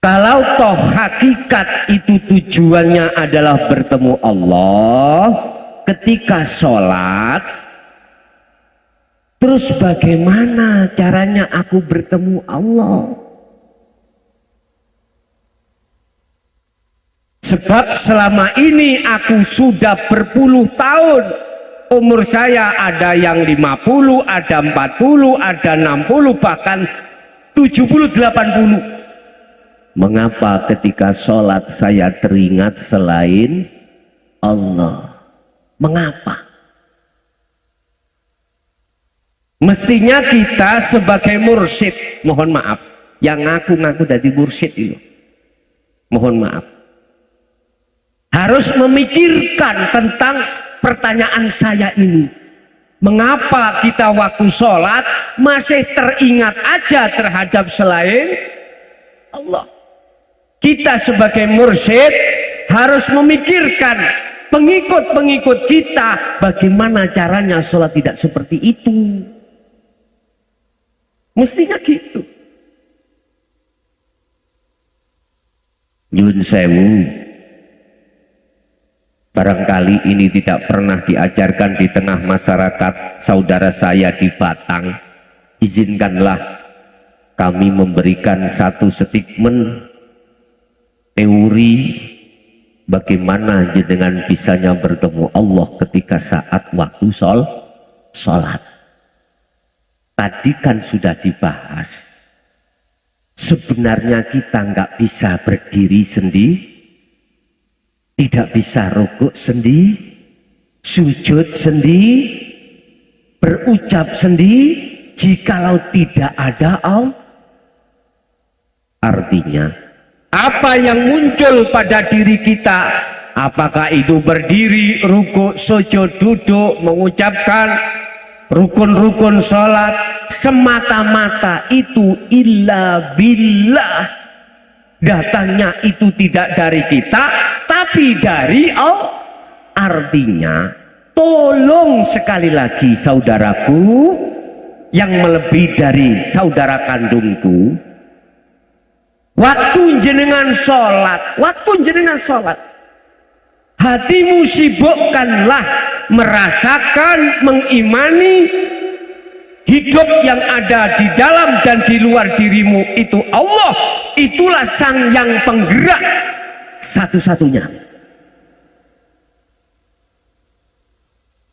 Kalau toh hakikat itu tujuannya adalah bertemu Allah ketika sholat, terus bagaimana caranya aku bertemu Allah? Sebab selama ini aku sudah berpuluh tahun, umur saya ada yang 50, ada 40, ada 60, bahkan 70, 80. Mengapa ketika sholat saya teringat selain Allah? Mengapa? Mestinya kita sebagai mursyid, mohon maaf, yang ngaku-ngaku dari mursyid itu, mohon maaf, harus memikirkan tentang pertanyaan saya ini. Mengapa kita waktu sholat masih teringat aja terhadap selain Allah? Kita sebagai mursyid harus memikirkan pengikut-pengikut kita bagaimana caranya sholat tidak seperti itu. Mestinya gitu. Nyun sewu, barangkali ini tidak pernah diajarkan di tengah masyarakat saudara saya di Batang. Izinkanlah kami memberikan satu statement teori bagaimana jenengan bisanya bertemu Allah ketika saat waktu sholat. Tadi kan sudah dibahas, sebenarnya kita nggak bisa berdiri sendiri, tidak bisa rukuk sendiri, sujud sendiri, berucap sendiri, jikalau tidak ada Allah. Artinya apa yang muncul pada diri kita, apakah itu berdiri, rukuk, sujud, duduk, mengucapkan rukun-rukun sholat, semata-mata itu illa billah, datangnya itu tidak dari kita tapi dari Allah. Artinya tolong sekali lagi saudaraku yang melebihi dari saudara kandungku, waktu jenengan sholat, hatimu sibukkanlah merasakan, mengimani hidup yang ada di dalam dan di luar dirimu itu Allah. Itulah sang yang penggerak satu-satunya.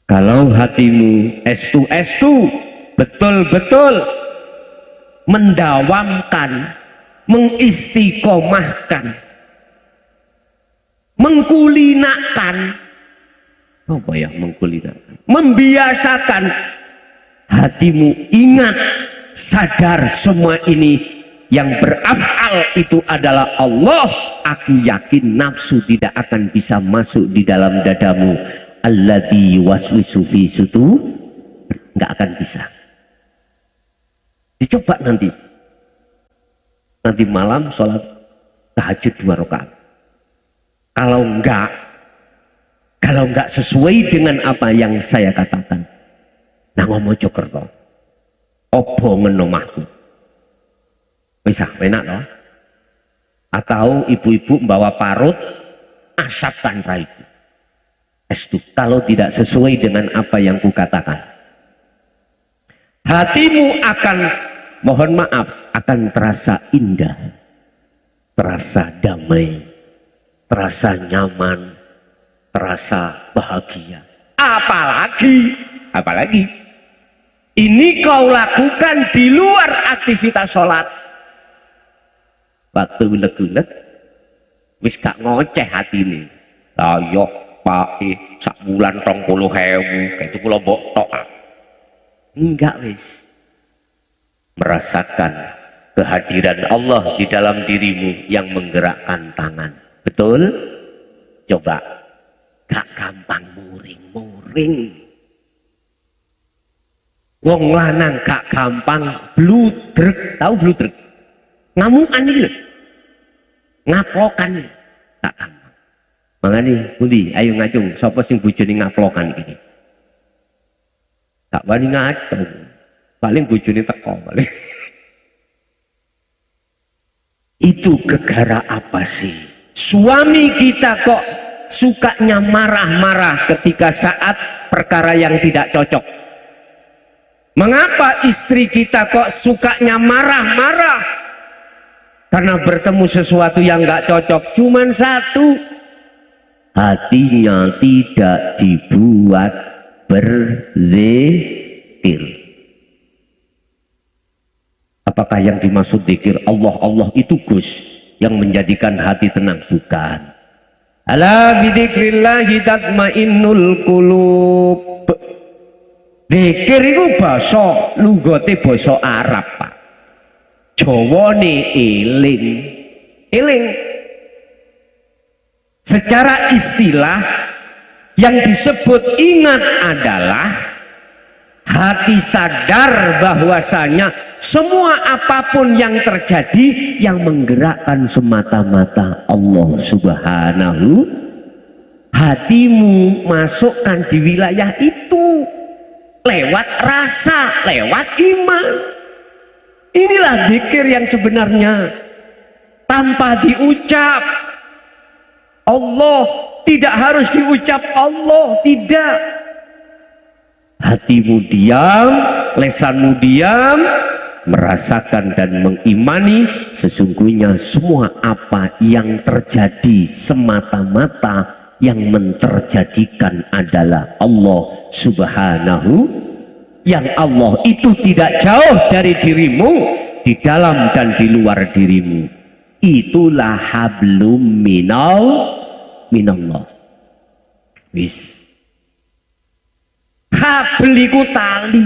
Kalau hatimu estu-estu, betul-betul mendawamkan, mengistiqomahkan, mengkulinakan, apa ya mengkulinakan, membiasakan hatimu ingat, sadar semua ini yang beraf'al itu adalah Allah. Aku yakin nafsu tidak akan bisa masuk di dalam dadamu. Alladzi waswisu fi sudur, nggak akan bisa. Dicoba nanti malam sholat tahajud 2 rakaat. Kalau enggak sesuai dengan apa yang saya katakan, nah ngomong Jokerto obongen omahku bisa enak loh. Atau ibu-ibu membawa parut asapkan raiku estu. Kalau tidak sesuai dengan apa yang kukatakan, hatimu akan, mohon maaf, akan terasa indah, terasa damai, terasa nyaman, terasa bahagia. Apalagi ini kau lakukan di luar aktivitas sholat. Waktu uleg-uleg wis gak ngoceh hati ini. Ayo Pak, sak bulan 20.000 kayak itu kula mbok tok. Enggak wis. Merasakan kehadiran Allah di dalam dirimu yang menggerakkan tangan. Betul? Coba. Gak gampang muring-muring. Wong lanang gak gampang bludrek. Tahu bludrek? Ngamukan ini loh. Ngaplokan ini. Gak gampang. Makanya Budi, ayo ngacung. Sapa sing bojone ngaplokan ini? Gak wani ngacung. Paling bojone teko paling. Itu gegara apa sih? Suami kita kok sukanya marah-marah ketika saat perkara yang tidak cocok. Mengapa istri kita kok sukanya marah-marah? Karena bertemu sesuatu yang nggak cocok. Cuman satu, hatinya tidak dibuat berzikir. Apakah yang dimaksud zikir Allah Allah itu Gus yang menjadikan hati tenang? Bukan. Ala bidzikrillahi tatmainnul qulub. Zikir itu basa lugote basa Arab, Pak. Jawane eling. Eling. Secara istilah yang disebut ingat adalah hati sadar bahwasanya semua apapun yang terjadi yang menggerakkan semata-mata Allah Subhanahu. Hatimu masukkan di wilayah itu lewat rasa, lewat iman. Inilah zikir yang sebenarnya tanpa diucap. Allah tidak harus diucap Allah, tidak. Hatimu diam, lesanmu diam, merasakan dan mengimani sesungguhnya semua apa yang terjadi semata-mata yang menterjadikan adalah Allah Subhanahu, yang Allah itu tidak jauh dari dirimu, di dalam dan di luar dirimu. Itulah hablum minallah. Wis. Habl iku tali.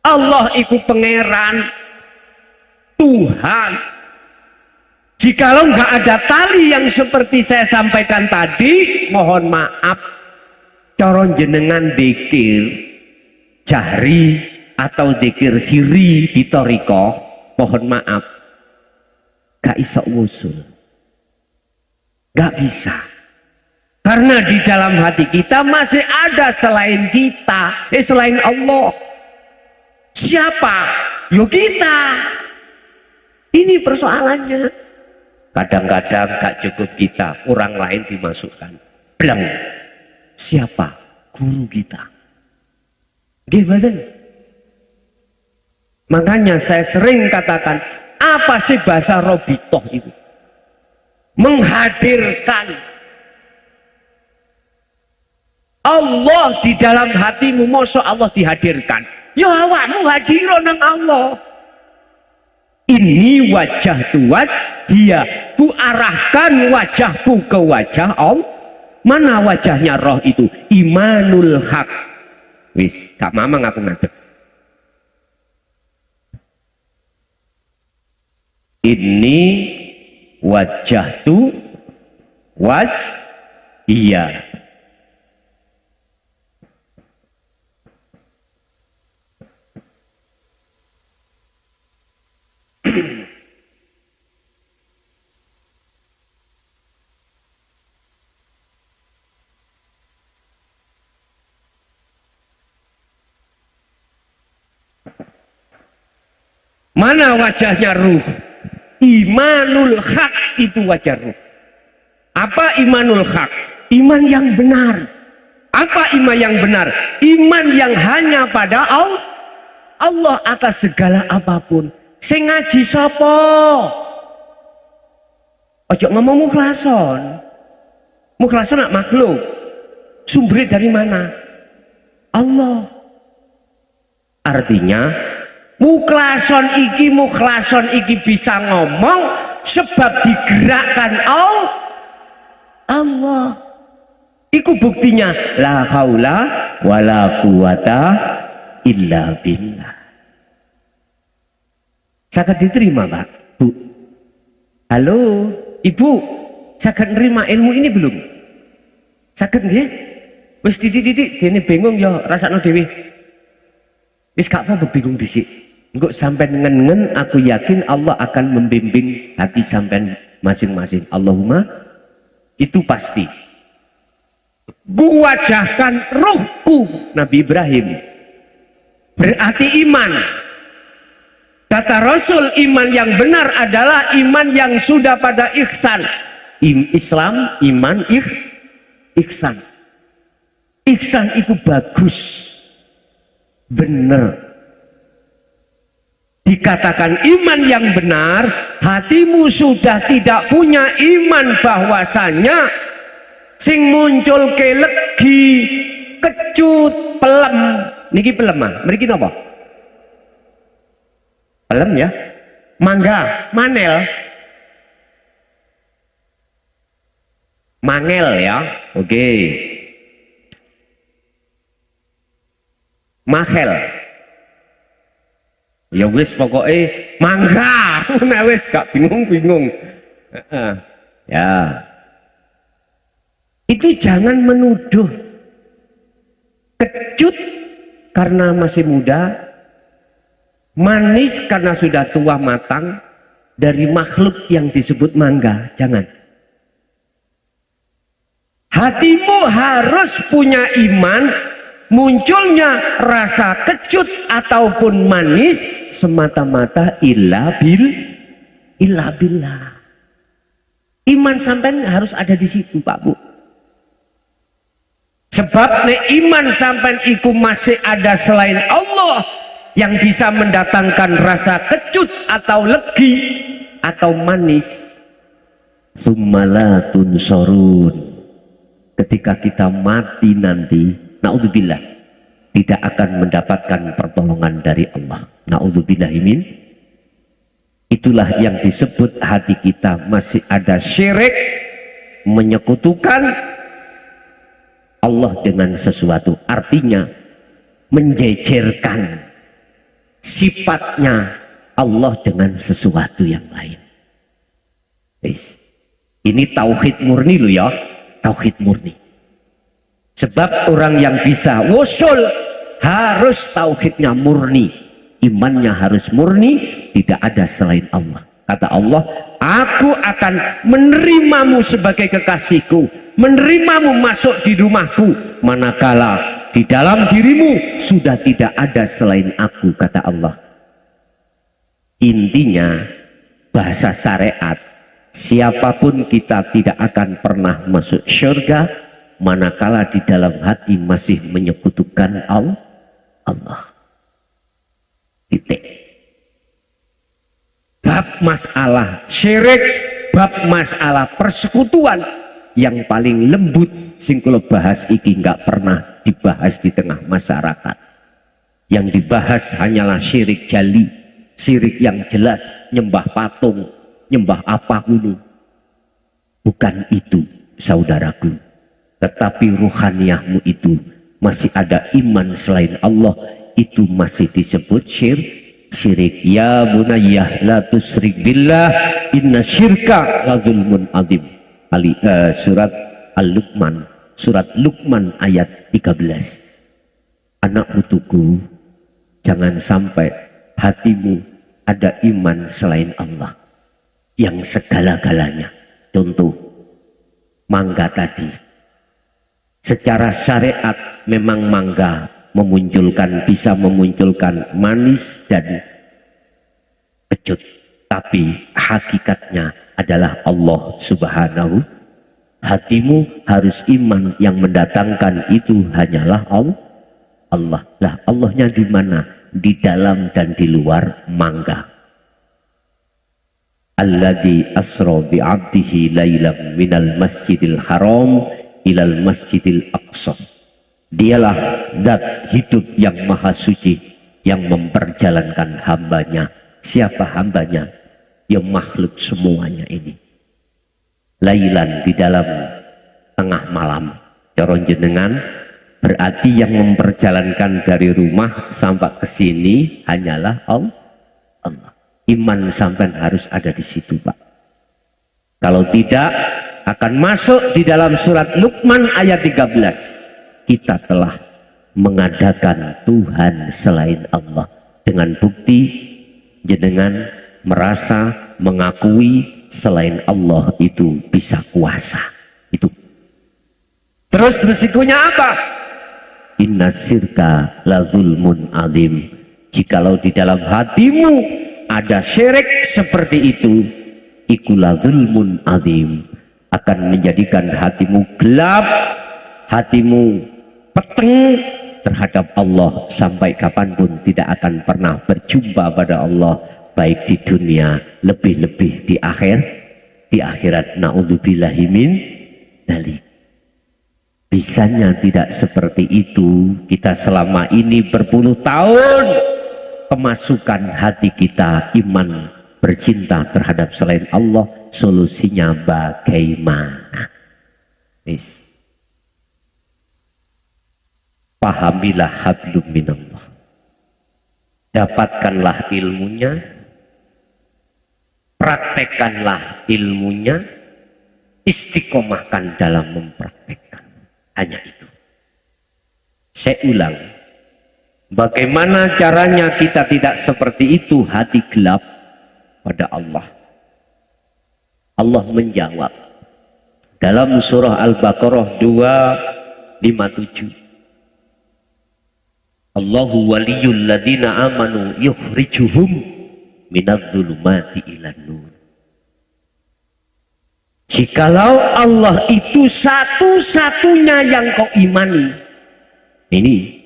Allah iku pangeran, Tuhan. Jikalau nggak ada tali yang seperti saya sampaikan tadi, mohon maaf, coron jenengan dikir jahri atau dikir siri di torikoh, mohon maaf, gak iso usul, gak bisa. Karena di dalam hati kita masih ada selain kita, selain Allah. Siapa? Yo kita. Ini persoalannya. Kadang-kadang gak cukup kita, orang lain dimasukkan. Blang. Siapa? Guru kita. Gimana? Makanya saya sering katakan, apa sih bahasa Robitoh itu? Menghadirkan Allah di dalam hatimu. Masa Allah dihadirkan? Ya awakmu hadiro nang Allah. Ini wajah tuat dia, ku arahkan wajahku ke wajah Allah. Mana wajahnya roh itu? Imanul haq. Wis, gak mamang aku ngadep. Ini wajah tu iya. Mana wajahnya ruh? Imanul haq itu wajah ruh. Apa imanul haq? Iman yang benar. Apa iman yang benar? Iman yang hanya pada Allah atas segala apapun. Sing ngaji sapa? Ojo ngomong mukhlason. Mukhlason nak makhluk. Sumbernya dari mana? Allah. Artinya mukhlason iki bisa ngomong sebab digerakkan Allah. Iku buktinya la haula wala quwata illa billah. Saged diterima, Pak? Bu. Halo, Ibu. Saged nerima ilmu ini belum? Saged nggih? Wis didik-didik dene bingung ya rasakno dhewe. Wis gak apa bingung dhisik. Engko sampean ngen-ngen aku yakin Allah akan membimbing hati sampean masing-masing. Allahumma, itu pasti. Kuwajahkan ruhku Nabi Ibrahim. Berarti iman. Kata Rasul, iman yang benar adalah iman yang sudah pada ihsan. Islam, iman, ihsan. Ihsan itu bagus, benar. Dikatakan iman yang benar, hatimu sudah tidak punya iman bahwasanya sing muncul ke legi, kecut, pelem. Niki pelem ah, mriki napa? Pelem ya. Mangga, manel. Mangel ya. Oke. Mahel. Ya wis pokoknya mangga. Nah wis gak bingung-bingung. Ya. Itu jangan menuduh. Kecut karena masih muda, manis karena sudah tua matang, dari makhluk yang disebut mangga. Jangan. Hatimu harus punya iman. Munculnya rasa kecut ataupun manis semata-mata illa billah. Iman sampai harus ada di situ, Pak Bu. Sebab nek iman sampai iku masih ada selain Allah yang bisa mendatangkan rasa kecut atau legi atau manis, summalatun sorun. Ketika kita mati nanti, naudzubillah, tidak akan mendapatkan pertolongan dari Allah. Naudzubillahimin. Itulah yang disebut hati kita masih ada syirik, menyekutukan Allah dengan sesuatu. Artinya menjejerkan sifatnya Allah dengan sesuatu yang lain. Ini tauhid murni loh ya, tauhid murni. Sebab orang yang bisa wusul harus tauhidnya murni, imannya harus murni, tidak ada selain Allah. Kata Allah, aku akan menerimamu sebagai kekasihku, menerimamu masuk di rumahku, manakala di dalam dirimu sudah tidak ada selain aku, kata Allah. Intinya bahasa syariat, siapapun kita tidak akan pernah masuk surga manakala di dalam hati masih menyekutukan Allah. Titik. Bab masalah syirik, bab masalah persekutuan yang paling lembut sing kula bahas iki nggak pernah dibahas di tengah masyarakat. Yang dibahas hanyalah syirik jali, syirik yang jelas, nyembah patung, nyembah apa dulu. Bukan itu, saudaraku. Tetapi ruhaniyahmu itu masih ada iman selain Allah, itu masih disebut syirik. Ya bunayyah la tusyrik billah inna syirka la dzulmun adzim. Surat Al-Luqman, surat Luqman ayat 13. Anak putuku, jangan sampai hatimu ada iman selain Allah yang segala-galanya. Contoh mangga tadi. Secara syariat memang mangga bisa memunculkan manis dan kecut, tapi hakikatnya adalah Allah Subhanahu. Hatimu harus iman, yang mendatangkan itu hanyalah Allah. Lah Allahnya di mana? Di dalam dan di luar mangga. Alladzi asra bi 'abdihi lailam minal masjidil haram ilal masjidil aqsa. Dialah zat hidup yang maha suci yang memperjalankan hambanya. Siapa hambanya? Ya makhluk semuanya ini. Lailan, di dalam tengah malam. Coron jenengan, berarti yang memperjalankan dari rumah sampai ke sini hanyalah Allah. Iman sampai harus ada di situ, Pak. Kalau tidak, akan masuk di dalam surat Luqman ayat 13. Kita telah mengadakan Tuhan selain Allah, dengan bukti jenengan merasa mengakui selain Allah itu bisa kuasa. Itu. Terus resikonya apa? Inna syirka la zulmun adzim. Jikalau di dalam hatimu ada syirik seperti itu, ikulah zulmun azim, akan menjadikan hatimu gelap, hatimu peteng terhadap Allah, sampai kapanpun tidak akan pernah berjumpa pada Allah, baik di dunia, lebih-lebih di akhirat. Na'udzubillahi min dzalik. Bisanya tidak seperti itu. Kita selama ini berpuluh tahun kemasukan hati kita iman bercinta terhadap selain Allah. Solusinya bagaimana? Pahamilah hablum minallah, dapatkanlah ilmunya, praktekkanlah ilmunya, istiqomahkan dalam mempraktekkan. Hanya itu. Saya ulang, bagaimana caranya kita tidak seperti itu, hati gelap pada Allah? Allah menjawab dalam surah Al-Baqarah 257. Allahu waliyul ladina amanu yukhrijuhum minadh-dhulumati ilan nur. Jikalau Allah itu satu-satunya yang kau imani, ini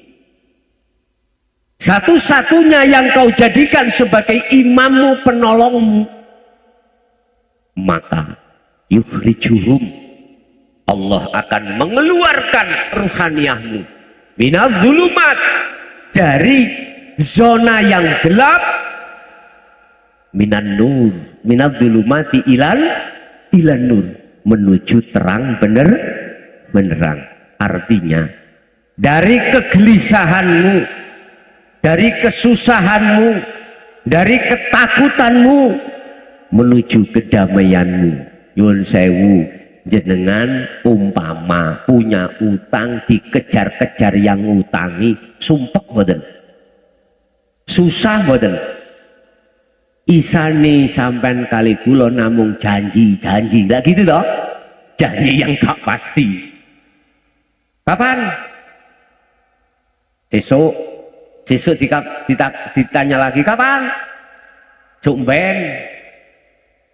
satu-satunya yang kau jadikan sebagai imammu, penolongmu, maka yukhrijuhum, Allah akan mengeluarkan ruhaniyahmu minadh-dhulumat, dari zona yang gelap, minan nur, minadh-dhulumati ilan nur, menuju terang benerang. Artinya dari kegelisahanmu, dari kesusahanmu, dari ketakutanmu, menuju kedamaianmu. Nyuwun sewu, jenengan umpama punya utang, dikejar-kejar yang ngutangi, sumpek boten, susah boten. Isane sampai kali kula namung janji lah gitu toh, janji yang gak pasti. Kapan? Besok ditanya lagi kapan? Jumben.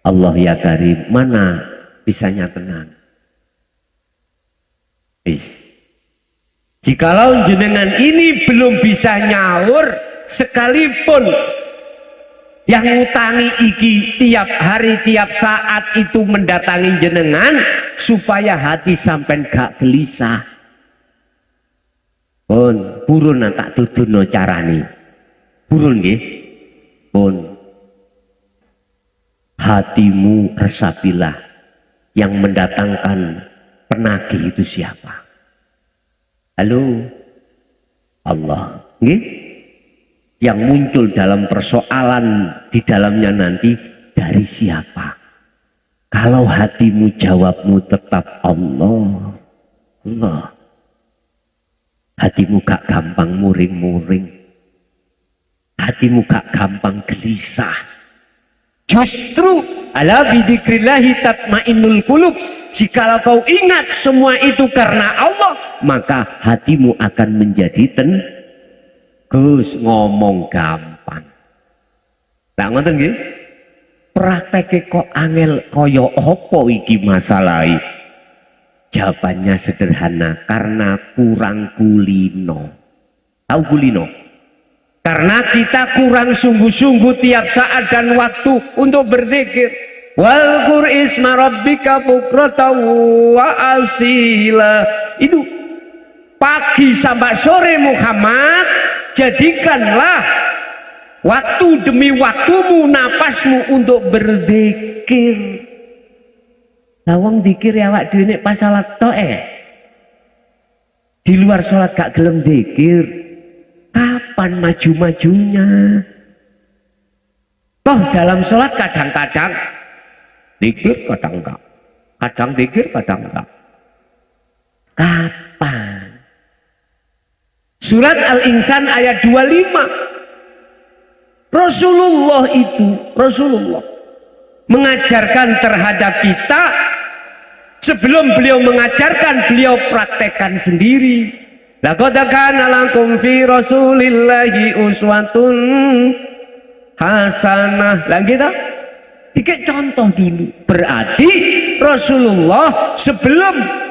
Allah ya karim, mana bisanya tenang. Jikalau jenengan ini belum bisa nyaur, sekalipun yang ngutangi iki tiap hari tiap saat itu mendatangi jenengan, supaya hati sampai gak gelisah, pun purun tak tuduno carane, purun nggih, pun hatimu resapilah, yang mendatangkan penagih itu siapa? Halo, Allah, nggih? Yang muncul dalam persoalan di dalamnya nanti dari siapa? Kalau hatimu jawabmu tetap Allah, hatimu gak gampang muring-muring, hatimu gak gampang gelisah. Justru ala bidzikrillahi tatmainnul qulub. Jikalau kau ingat semua itu karena Allah, maka hatimu akan menjadi Gus ngomong gampang. Tak ngoten nggih? Prakteke kok angel kaya apa iki masalahe? Jawabannya sederhana, karena kurang kulino. Tahu kulino? Karena kita kurang sungguh-sungguh tiap saat dan waktu untuk berzikir. Wal qur isma rabbika bukratan wa asila. Itu pagi sampai sore Muhammad, jadikanlah waktu demi waktumu, napasmu untuk berzikir. Lawang dikir ya wak dene pas salat tok di luar salat gak gelem zikir, kapan maju-majunya? Toh dalam salat kadang-kadang zikir, kadang enggak, kadang zikir, kadang enggak. Kapan? Surat Al-Insan ayat 25. Rasulullah mengajarkan terhadap kita. Sebelum beliau mengajarkan, beliau praktekkan sendiri. Laqad kana lakum fi rasulillahi uswatun hasanah. Lah kita tiga contoh dulu. Berarti Rasulullah sebelum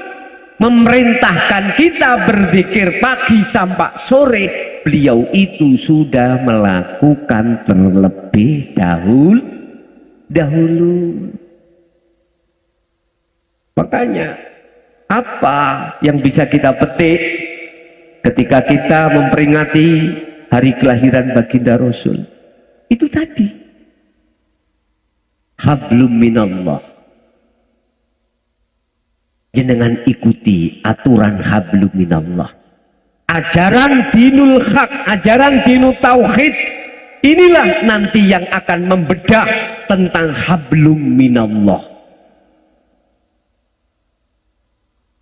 memerintahkan kita berzikir pagi sampai sore, beliau itu sudah melakukan terlebih dahulu. Makanya apa yang bisa kita petik ketika kita memperingati hari kelahiran baginda Rasul? Itu tadi, hablum minallah. Jenengan ikuti aturan hablum minallah, ajaran dinul haq, ajaran dinul tauhid. Inilah nanti yang akan membedah tentang hablum minallah.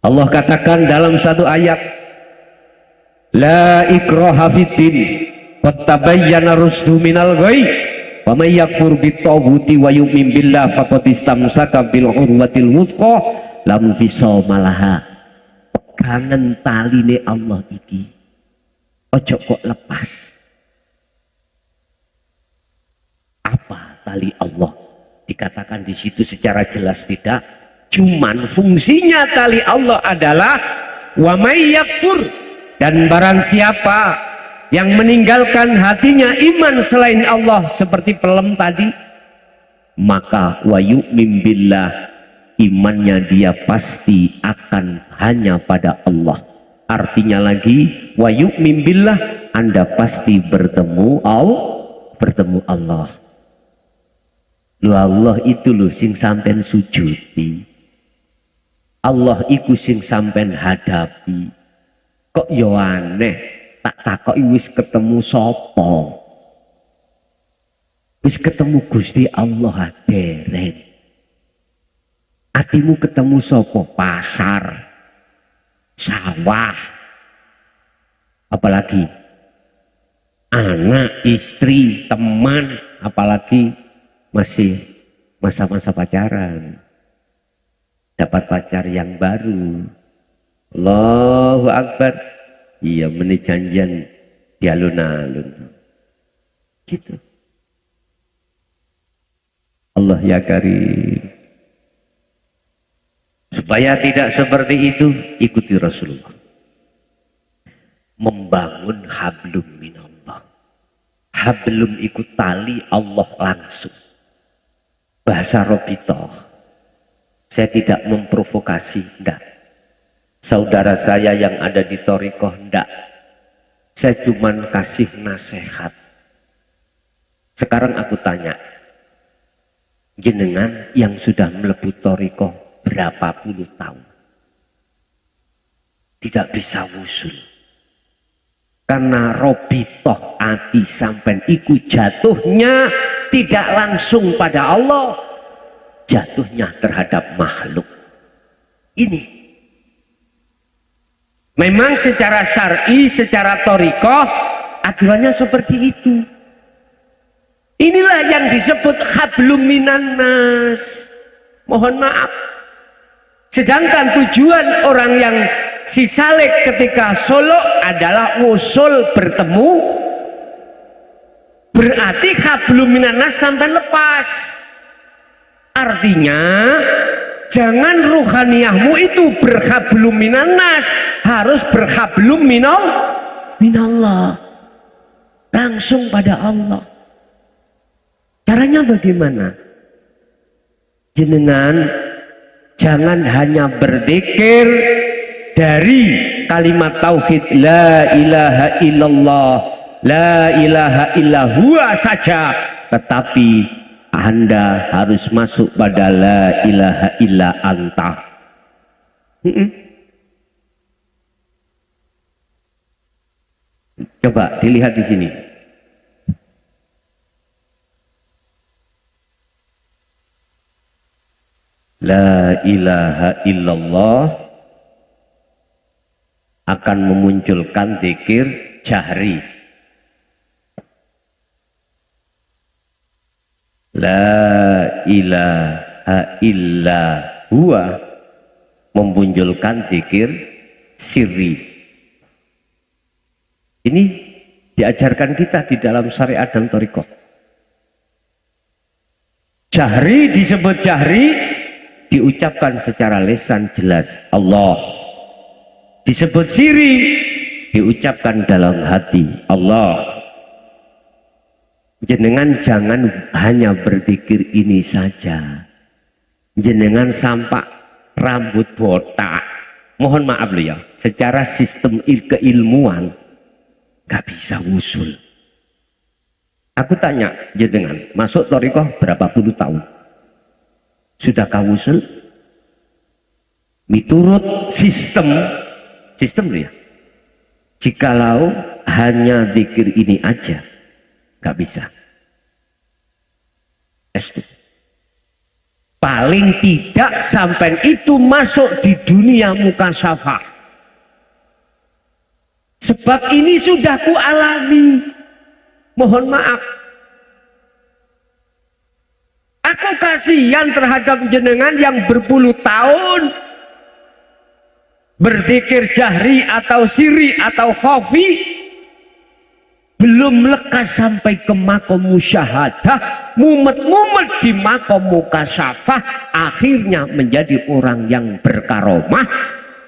Allah katakan dalam satu ayat, la ikraha fiddin qad tabayyana rusdu minal ghayy wa may yakfur bit-taghuti wa yu'min billah faqad istamsaka bil urwatil wuthqa lam fisama laha. Pegangan taline Allah iki ojo kok lepas. Apa tali Allah? Dikatakan di situ secara jelas tidak. Cuman fungsinya tali Allah adalah wa may yakfur, dan barang siapa yang meninggalkan hatinya iman selain Allah seperti pelem tadi, maka wa yu'min billah, imannya dia pasti akan hanya pada Allah. Artinya lagi wa yu'min billah, Anda pasti bertemu Allah. Lu Allah itu loh sing sampean sujudi, Allah iku sing sampean hadapi. Kok yo aneh, tak takoki wis ketemu sapa? Wis ketemu Gusti Allah dereng. Atimu ketemu sapa? Pasar, sawah, apalagi anak, istri, teman, apalagi masih masa-masa pacaran. Dapat pacar yang baru, Allahu Akbar, iya meni janjian di alun-alun gitu. Allah ya karim. Supaya tidak seperti itu, ikuti Rasulullah, membangun hablum minallah. Hablum ikut tali Allah langsung. Bahasa Robitoh, saya tidak memprovokasi, enggak. Saudara saya yang ada di Thariqah, enggak. Saya cuman kasih nasihat. Sekarang aku tanya, jenengan yang sudah melebu Thariqah berapa puluh tahun, tidak bisa wusul. Karena Robitoh ati sampai ikut jatuhnya tidak langsung pada Allah, jatuhnya terhadap makhluk. Ini memang secara syar'i, secara thariqah aturannya seperti itu. Inilah yang disebut hablum minan nas. Mohon maaf, sedangkan tujuan orang yang si saleh ketika solo adalah wusul, bertemu. Berarti hablum minan nas sampai lepas. Artinya jangan ruhaniyahmu itu berhablum minan nas, harus berhablum minallah, langsung pada Allah. Caranya bagaimana? Jenengan jangan hanya berzikir dari kalimat tauhid la ilaha illallah, la ilaha illallah saja, tetapi Anda harus masuk pada la ilaha illa anta. Coba dilihat di sini. La ilaha illallah akan memunculkan zikir jahri. La ilaha illa huwa memunculkan zikir sirri. Ini diajarkan kita di dalam syariat dan thariqah. Jahri disebut jahri, diucapkan secara lisan jelas Allah. Disebut siri, diucapkan dalam hati Allah. Jenengan jangan hanya berzikir ini saja. Jenengan sampak rambut botak. Mohon maaf loh ya, secara sistem keilmuan gak bisa usul. Aku tanya jenengan, masuk thariqah berapa puluh tahun? Sudahkah usul? Miturut sistem loh ya. Jikalau hanya zikir ini aja, gak bisa. Paling tidak sampai itu masuk di dunia mukasyafah. Sebab ini sudah ku alami. Mohon maaf. Aku kasihan terhadap jenengan yang berpuluh tahun berzikir jahri atau siri atau khafi, belum lekas sampai ke makom musyahadah, mumet-mumet di makom mukasyafah, akhirnya menjadi orang yang berkaromah,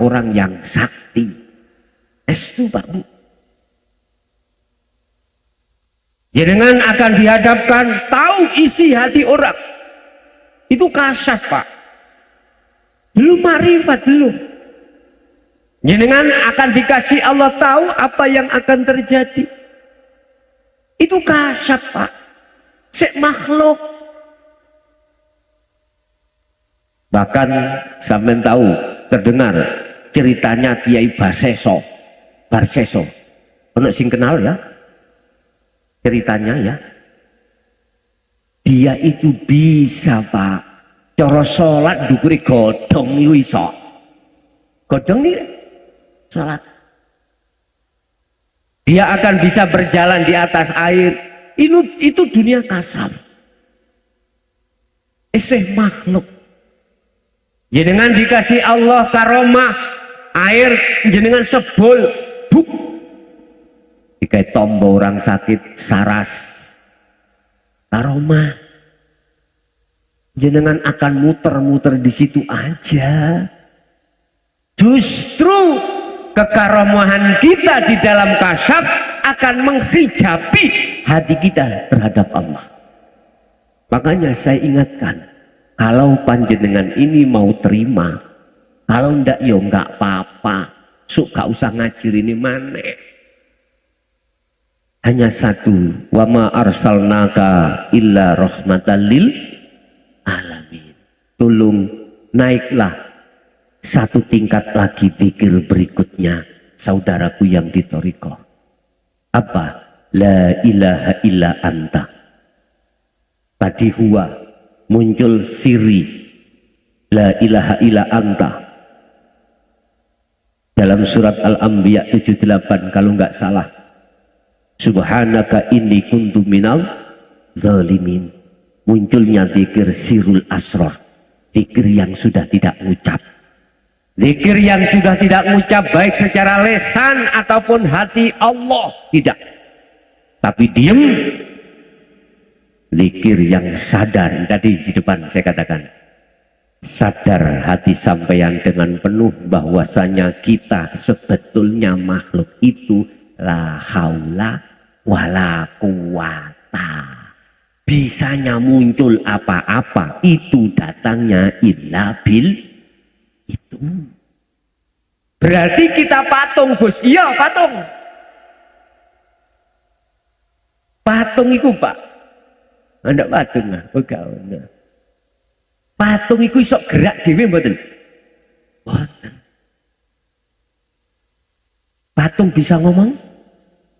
orang yang sakti. Itu Pak Bu. Jenengan akan dihadapkan, tahu isi hati orang. Itu kasyaf Pak. Belum makrifat, belum. Jenengan akan dikasih Allah tahu apa yang akan terjadi. Itu kasyaf Pak. Sek makhluk. Bahkan sampean tahu, terdengar ceritanya Kiai Barseso. Ono sing kenal ya? Ceritanya ya. Dia itu bisa Pak. Cara salat ndukure godhong iku iso. Godhong nih salat. Dia akan bisa berjalan di atas air. Itu dunia kasaf. Makhluk. Jenengan dikasih Allah karomah, air jenengan sebul, buk. Dikai tombo orang sakit, saras. Karomah. Jenengan akan muter-muter di situ aja. Justru kekaromahan kita di dalam kasyaf akan menghijabi hati kita terhadap Allah. Makanya saya ingatkan, kalau panjenengan ini mau terima, kalau ndak yo nggak apa-apa, gak usah ngajir ini mana. Hanya satu, wa ma arsalnaka illa rahmatan lil alamin. Tolong naiklah satu tingkat lagi pikir berikutnya, saudaraku yang di thariqah. Apa? La ilaha illa anta. Tadi huwa muncul siri. La ilaha illa anta. Dalam surat Al-Anbiya 78 kalau nggak salah. Subhanaka inni kuntu minal zalimin. Munculnya zikir sirul asrar. Zikir yang sudah tidak ngucap. Zikir yang sudah tidak mengucap baik secara lesan ataupun hati Allah tidak, tapi diam. Zikir yang sadar, tadi di depan saya katakan sadar hati sampeyan dengan penuh bahwasanya kita sebetulnya makhluk itu la haula wala quwata. Bisanya muncul apa-apa itu datangnya illa bil. Itu berarti kita patung Gus. Iya patung itu Pak. Anda patung lah begawan. Patung itu iso gerak dhewe mboten? Mboten. Patung bisa ngomong?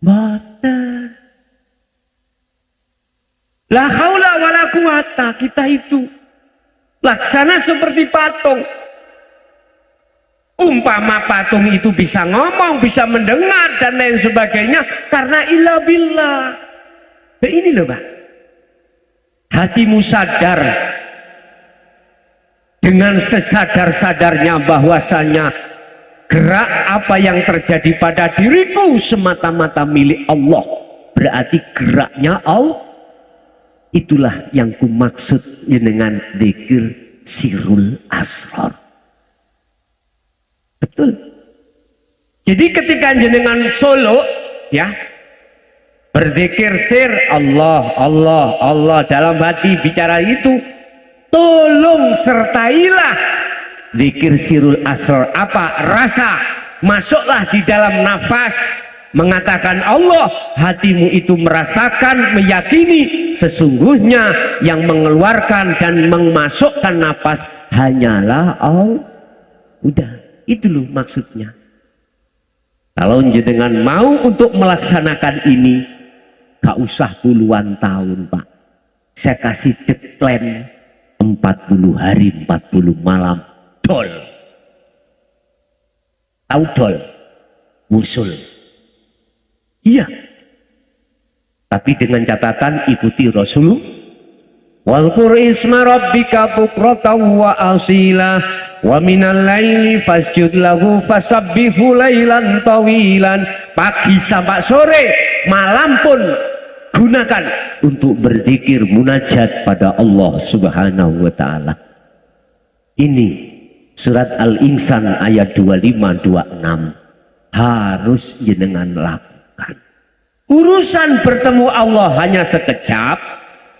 Mboten. La haula wala quwata, kita itu laksana seperti patung. Umpama patung itu bisa ngomong, bisa mendengar dan lain sebagainya karena ilah billah. Nah, ini loh Pak. Hatimu sadar dengan sesadar-sadarnya bahwasanya gerak apa yang terjadi pada diriku semata-mata milik Allah. Berarti geraknya Allah. Itulah yang kumaksud dengan zikir sirul asrar. Betul. Jadi ketika jenengan solo ya berzikir sir Allah Allah Allah dalam hati bicara itu, tolong sertailah zikir sirul asrar. Apa? Rasa. Masuklah di dalam nafas mengatakan Allah, hatimu itu merasakan, meyakini sesungguhnya yang mengeluarkan dan memasukkan nafas hanyalah Allah. Udah, itu loh maksudnya. Kalau jenengan mau untuk melaksanakan ini, gak usah puluhan tahun Pak. Saya kasih deadline 40 hari 40 malam dol. Tahu dol? Musul. Iya. Tapi dengan catatan ikuti Rasulullah. Walqur isma rabbika bukratan wa asila wa minal laili fasjud lahu fasabbihu lailan tawilan. Pagi sampai sore, malam pun gunakan untuk berzikir munajat pada Allah Subhanahu wa taala. Ini surat Al-Insan ayat 25-26 harus jenengan lakukan. Urusan bertemu Allah hanya sekejap,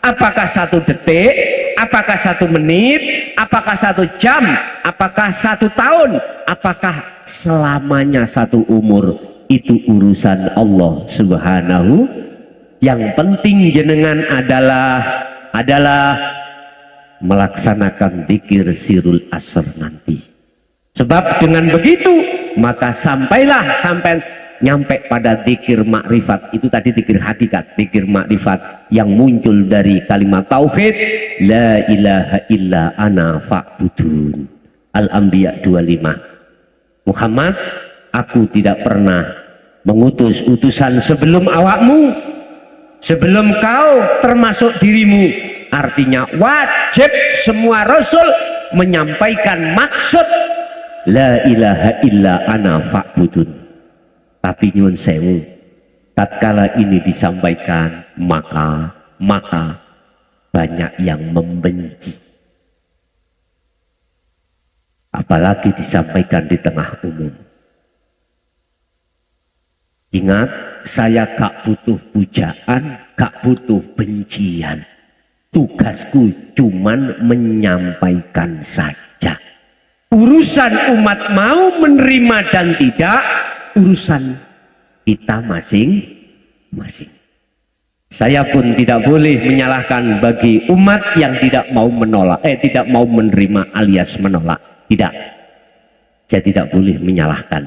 apakah 1 detik, apakah 1 menit, apakah 1 jam, apakah 1 tahun, apakah selamanya 1 umur, itu urusan Allah Subhanahu. Yang penting jenengan adalah melaksanakan zikir sirul asr nanti. Sebab dengan begitu maka sampai nyampe pada zikir makrifat. Itu tadi zikir hakikat, zikir makrifat yang muncul dari kalimat tauhid la ilaha illa ana fa'budun. Al-Anbiya 25. Muhammad, aku tidak pernah mengutus utusan sebelum awakmu, sebelum kau termasuk dirimu. Artinya wajib semua rasul menyampaikan maksud la ilaha illa ana fa'budun. Tapi nyun sewu, tatkala ini disampaikan maka banyak yang membenci. Apalagi disampaikan di tengah umum. Ingat, saya gak butuh pujaan, gak butuh bencian. Tugasku cuman menyampaikan saja. Urusan umat mau menerima dan tidak, urusan kita masing-masing. Saya pun tidak boleh menyalahkan bagi umat yang tidak mau tidak mau menerima alias menolak. Tidak. Saya tidak boleh menyalahkan.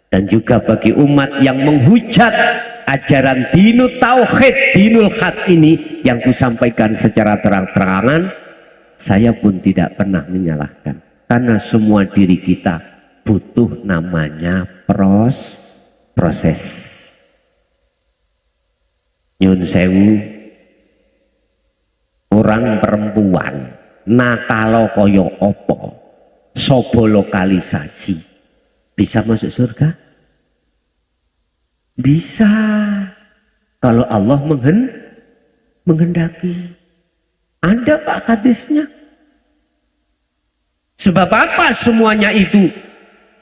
Dan juga bagi umat yang menghujat ajaran dinul tauhid, dinul khat ini yang kusampaikan secara terang-terangan, saya pun tidak pernah menyalahkan. Karena semua diri kita butuh namanya proses. Nyun sewu, orang perempuan nakalo koyo opo, sobo lokalisasi, bisa masuk surga? Bisa, kalau Allah menghendaki. Ada Pak hadisnya. Sebab apa semuanya itu?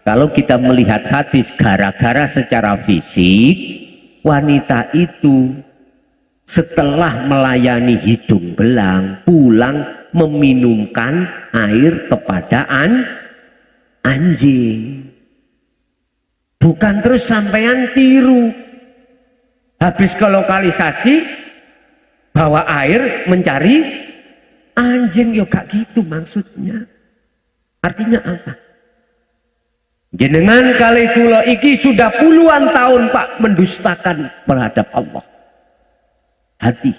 Kalau kita melihat hadis, gara-gara secara fisik wanita itu setelah melayani hidung belang pulang meminumkan air kepada anjing. Bukan terus sampean tiru, habis ke lokalisasi bawa air mencari anjing. Yo gak gitu maksudnya. Artinya apa? Jenengan kali kula iki sudah puluhan tahun Pak mendustakan terhadap Allah. Hati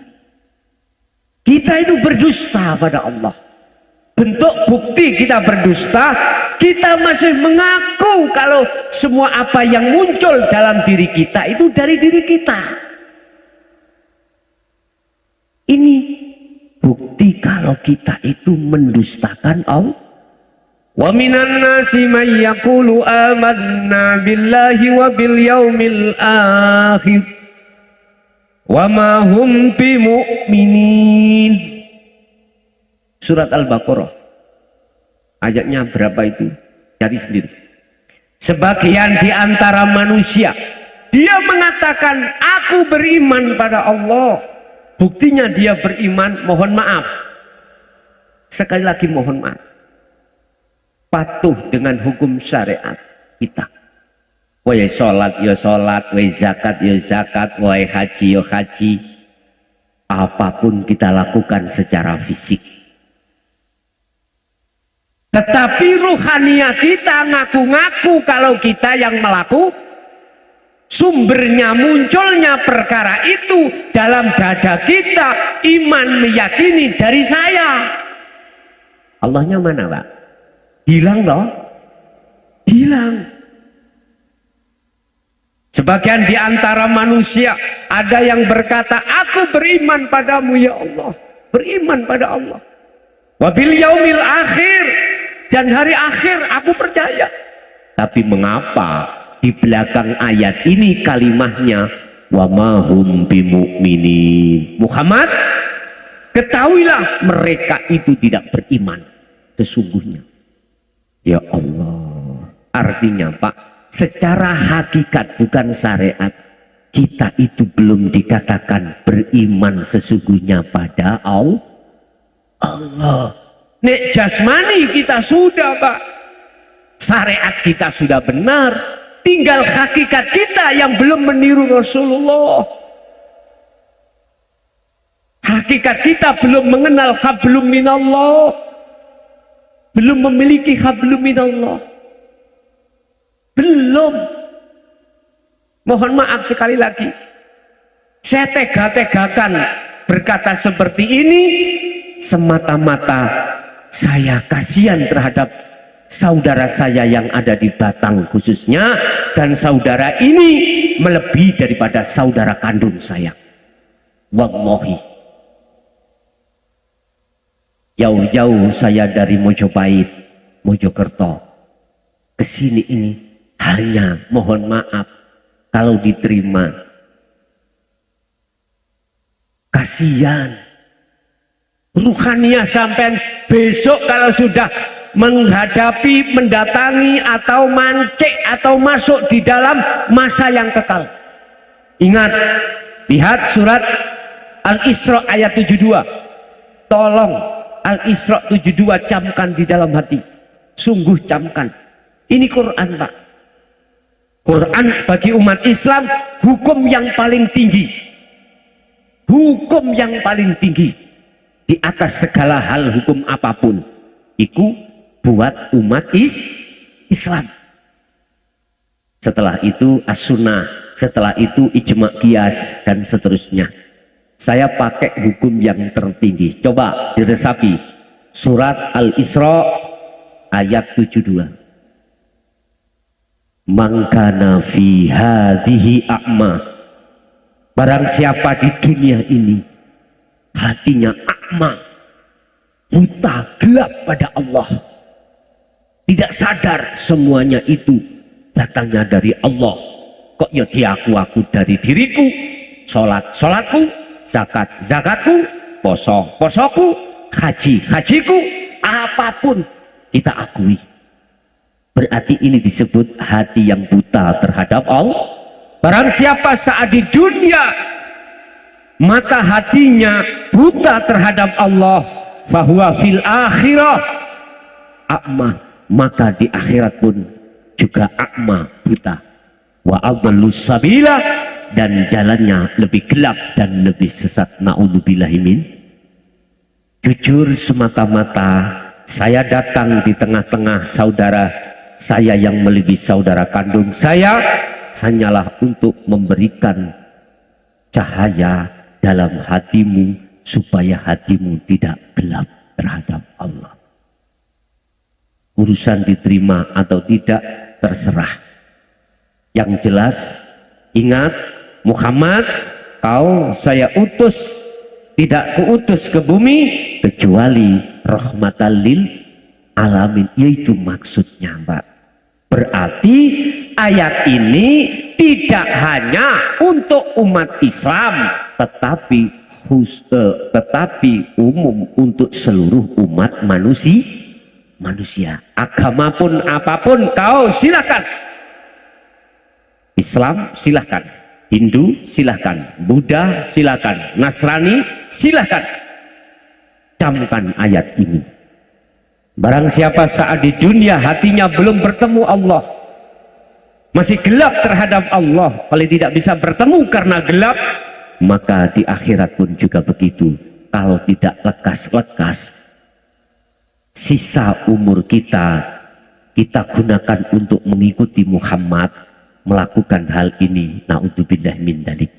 kita itu berdusta pada Allah. Bentuk bukti kita berdusta, kita masih mengaku kalau semua apa yang muncul dalam diri kita itu dari diri kita. Ini bukti kalau kita itu mendustakan Allah. Wa minan nasi may yaqulu amanna billahi wa bil yaumil akhir. wa ma hum bimu'minin. Surat Al-Baqarah ayatnya berapa itu? Cari sendiri. Sebagian di antara manusia dia mengatakan aku beriman pada Allah. Buktinya dia beriman, mohon maaf. Sekali lagi mohon maaf. Patuh dengan hukum syariat kita. Wahai sholat ya sholat, wahai zakat ya zakat, wahai haji ya haji. Apapun kita lakukan secara fisik. Tetapi ruhaniat kita ngaku-ngaku kalau kita yang melakukan. Sumbernya munculnya perkara itu dalam dada kita, iman meyakini dari saya. Allahnya mana Pak? Hilang loh. Hilang. Sebagian di antara manusia ada yang berkata, aku beriman padamu ya Allah. Beriman pada Allah. Wabil yaumil akhir. Dan hari akhir aku percaya. Tapi mengapa di belakang ayat ini kalimahnya wa ma hum bimu'minin? Muhammad, ketahuilah mereka itu tidak beriman sesungguhnya. Ya Allah. Artinya Pak, secara hakikat bukan syariat, kita itu belum dikatakan beriman sesungguhnya pada Allah. Nek jasmani kita sudah Pak, syariat kita sudah benar. Tinggal hakikat kita yang belum meniru Rasulullah. Hakikat kita belum mengenal hablum minallah. Belum memiliki hablum minallah. Belum. Mohon maaf sekali lagi. Saya tega-tegakan berkata seperti ini semata-mata saya kasihan terhadap saudara saya yang ada di Batang khususnya, dan saudara ini melebihi daripada saudara kandung saya. Wallahi. Jauh-jauh saya dari Mojopahit, Mojokerto ke sini ini hanya mohon maaf kalau diterima. Kasihan. Ruhaniah sampai besok kalau sudah menghadapi, mendatangi atau mancik atau masuk di dalam masa yang kekal. Ingat, lihat surat Al-Isra ayat 72. Tolong Al-Isra 72 camkan di dalam hati. Sungguh camkan. Ini Quran Pak. Quran bagi umat Islam hukum yang paling tinggi. Hukum yang paling tinggi di atas segala hal hukum apapun. Iku buat umat Islam. Setelah itu as-sunnah, setelah itu ijma qiyas dan seterusnya. Saya pakai hukum yang tertinggi. Coba diresapi surat Al-Isra ayat 72. Mangkana fi hadhihi a'ma. Barang siapa di dunia ini hatinya a'ma, buta, gelap pada Allah, tidak sadar semuanya itu datangnya dari Allah. Kok ya diaku-aku dari diriku, sholatku, zakatku, posoku, hajiku, apapun kita akui. Berarti ini disebut hati yang buta terhadap Allah. Barang siapa saat di dunia mata hatinya buta terhadap Allah, fahuwa fil akhirah a'ma, maka di akhirat pun juga a'ma, buta. Wa adallus sabila, dan jalannya lebih gelap dan lebih sesat. Na'udzubillahi min. Jujur semata-mata saya datang di tengah-tengah saudara saya yang melebihi saudara kandung saya hanyalah untuk memberikan cahaya dalam hatimu supaya hatimu tidak gelap terhadap Allah. Urusan diterima atau tidak terserah. Yang jelas ingat, Muhammad, kau saya utus, tidak kuutus ke bumi kecuali rahmatan lil alamin. Yaitu maksudnya Mbak. Berarti ayat ini tidak hanya untuk umat Islam, tetapi umum untuk seluruh umat manusia. Agama pun apapun kau silahkan. Islam silahkan, Hindu silahkan, Buddha silahkan, Nasrani silahkan. Camkan ayat ini. Barang siapa saat di dunia hatinya belum bertemu Allah, masih gelap terhadap Allah, paling tidak bisa bertemu karena gelap, maka di akhirat pun juga begitu. Kalau tidak lekas-lekas, sisa umur kita gunakan untuk mengikuti Muhammad, melakukan hal ini. Na'udzubillah min dzalik.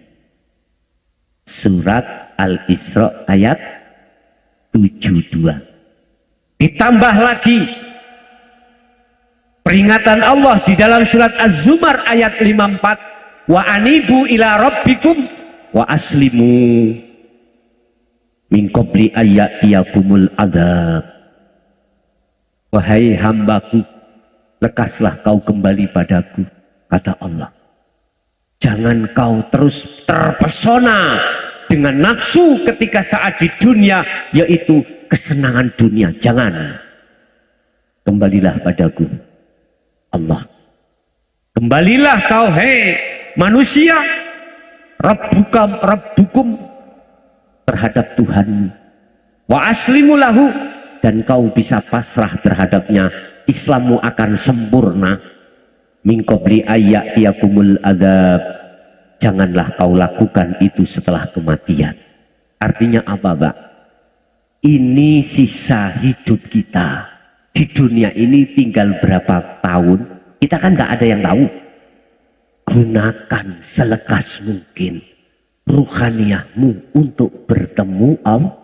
Surat Al-Isra ayat 72. Ditambah lagi peringatan Allah di dalam surat Az-Zumar ayat 54, wa anibu ila rabbikum wa aslimu min qabli ayyatiyakumul adzab. Wahai hambaku, lekaslah kau kembali padaku, kata Allah. Jangan kau terus terpesona dengan nafsu ketika saat di dunia, yaitu kesenangan dunia. Jangan. Kembalilah padaku, Allah. Kembalilah kau, hei manusia, Rabbukum terhadap Tuhan. Wa aslimu lahu, dan kau bisa pasrah terhadapnya. Islammu akan sempurna. Min qabli ayyatiyakumul adzab. Janganlah kau lakukan itu setelah kematian. Artinya apa, Pak? Ini sisa hidup kita. Di dunia ini tinggal berapa tahun? Kita kan nggak ada yang tahu. Gunakan selekas mungkin ruhaniyahmu untuk bertemu Allah.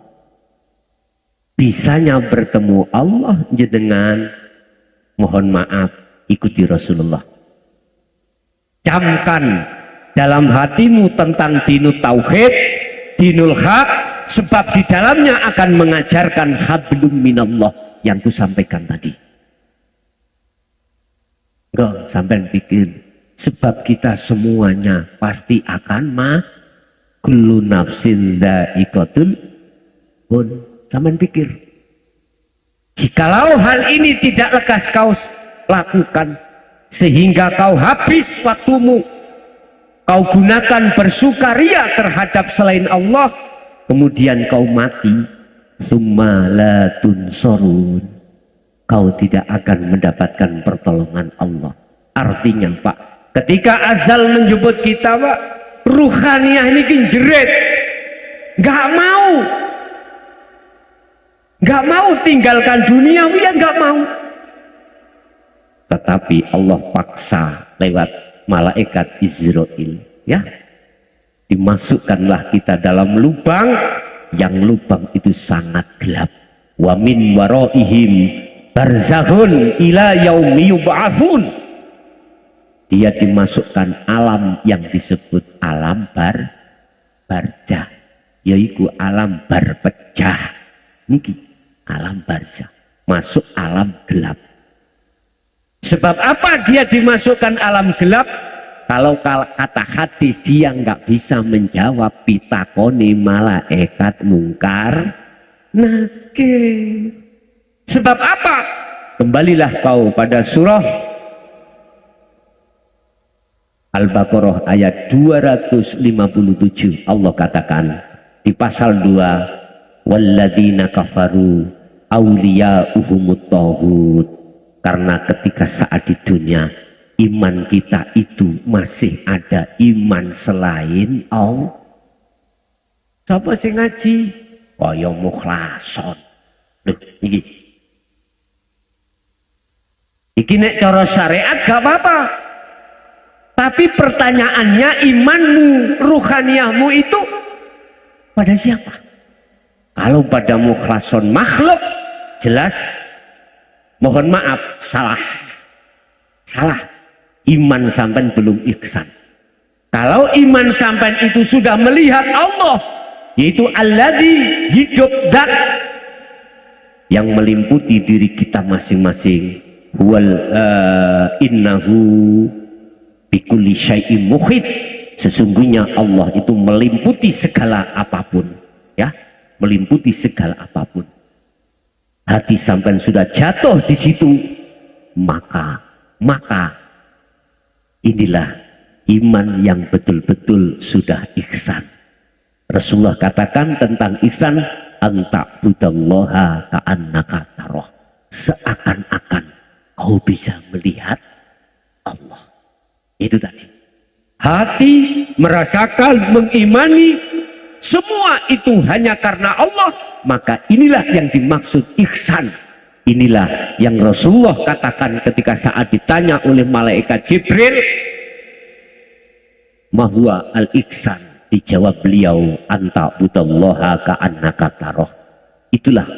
Bisanya bertemu Allah dengan, mohon maaf, ikuti Rasulullah. Camkan dalam hatimu tentang dinul tauhid, dinul haq, sebab di dalamnya akan mengajarkan hablum minallah yang ku sampaikan tadi. Enggak sampai pikir, sebab kita semuanya pasti akan kullu nafsin dha'iqatul maut. Sampai pikir, jikalau hal ini tidak lekas kau lakukan, sehingga kau habis waktumu, kau gunakan bersukaria terhadap selain Allah, kemudian kau mati, summa la tunsorun, kau tidak akan mendapatkan pertolongan Allah. Artinya, Pak, ketika azal menjemput kita, Pak, ruhaniyah ini kinjeret, nggak mau tinggalkan dunia, ya nggak mau. Tetapi Allah paksa lewat malaikat Israel, ya, dimasukkanlah kita dalam lubang, yang lubang itu sangat gelap. Wa min waraihim barzakhun ila yaumi yub'atsun. Dia dimasukkan alam yang disebut alam barzah, yaitu alam barpecah. Niki alam barzah, masuk alam gelap. Sebab apa dia dimasukkan alam gelap? Kalau kata hadis, dia nggak bisa menjawab pitakoni malaikat mungkar nakir. Sebab apa? Kembalilah kau pada surah Al-Baqarah ayat 257. Allah katakan di pasal 2, walladzina kafaru awliya'uhumut taghut. Karena ketika saat di dunia iman kita itu masih ada iman selain Allah. Siapa sih ngaji? Kaya mukhlason. Loh, iki nek cara syariat gak apa-apa. Tapi pertanyaannya, imanmu, ruhaniyahmu itu pada siapa? Kalau pada mukhlason makhluk, jelas, mohon maaf, salah. Iman sampai belum ihsan. Kalau iman sampai itu sudah melihat Allah, yaitu alladzi, hidup zat yang meliputi diri kita masing-masing, innahu Bikulli syai'in muhit. Sesungguhnya Allah itu meliputi segala apapun, ya, meliputi segala apapun. Hati sampai sudah jatuh di situ, maka inilah iman yang betul-betul sudah ihsan. Rasulullah katakan tentang ihsan, anta budallaha ka'annaka taroh, seakan-akan kau bisa melihat Allah. Itu tadi. Hati merasakan, mengimani semua itu hanya karena Allah, maka inilah yang dimaksud ihsan. Inilah yang Rasulullah katakan ketika saat ditanya oleh malaikat Jibril, mahwa al-ihsan, dijawab beliau, anta budallaha ka'annaka taroh. Itulah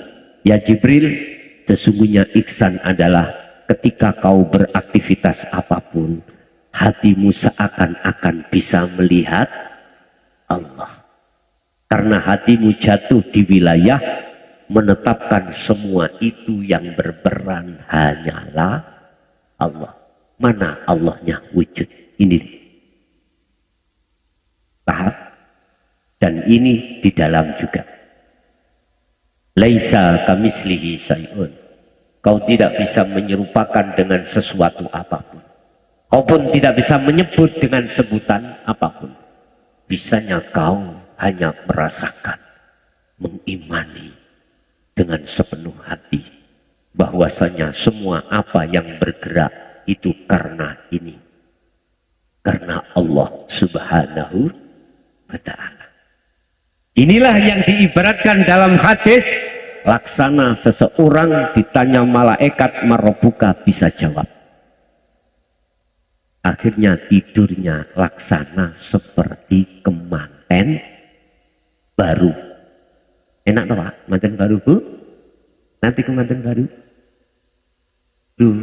ya Jibril, sesungguhnya ihsan adalah ketika kau beraktivitas apapun, hatimu seakan-akan bisa melihat Allah. Karena hatimu jatuh di wilayah menetapkan semua itu yang berperan hanyalah Allah. Mana Allahnya wujud? Ini paham? Dan ini di dalam juga. Laisa kamislihi syai'un. Kau tidak bisa menyerupakan dengan sesuatu apapun. Kau pun tidak bisa menyebut dengan sebutan apapun. Bisanya kau hanya merasakan, mengimani dengan sepenuh hati bahwasanya semua apa yang bergerak itu karena ini, karena Allah Subhanahu wa ta'ala. Inilah yang diibaratkan dalam hadis, laksana seseorang ditanya malaikat marobuka bisa jawab. Akhirnya tidurnya laksana seperti kemanten baru. Enak toh Pak? Kemanten baru Bu? Nanti kemanten baru. Duh,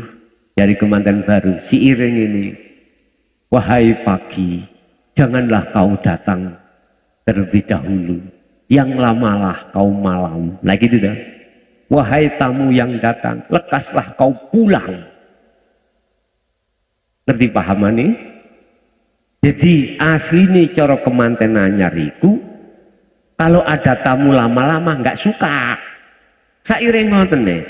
dari kemanten baru si iring ini. Wahai pagi, janganlah kau datang terlebih dahulu. Yang lamalah kau malam. Nah gitu dah. Wahai tamu yang datang, lekaslah kau pulang. Ngerti pahaman nih? Jadi asli nih cara kemanten anyariku, kalau ada tamu lama-lama nggak suka. Sairing ngoten nih.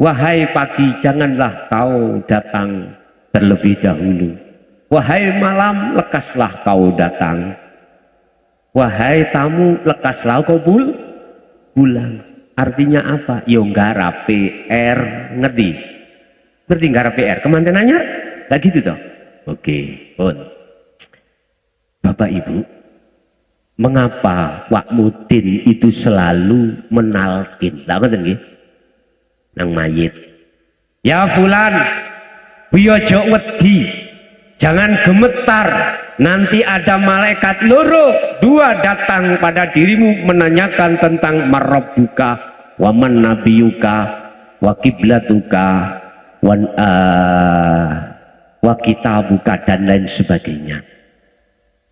Wahai pagi, janganlah kau datang terlebih dahulu. Wahai malam, lekaslah kau datang. Wahai tamu, lekaslah kau pulang. Artinya apa? Yo nggarap PR, ngerti? Ngerti nggarap PR? Kemanten anyar? Lah gitu toh. Oke, pun. Bapak Ibu, mengapa Wak Mudin itu selalu menalkin? Tahu kan nggih? Nang mayit. Ya fulan, biyo aja wedi. Jangan gemetar. Nanti ada malaikat loro, dua datang pada dirimu menanyakan tentang marabbuka, wa man nabiyuka, wa kiblatuka, wa kitabuka, dan lain sebagainya.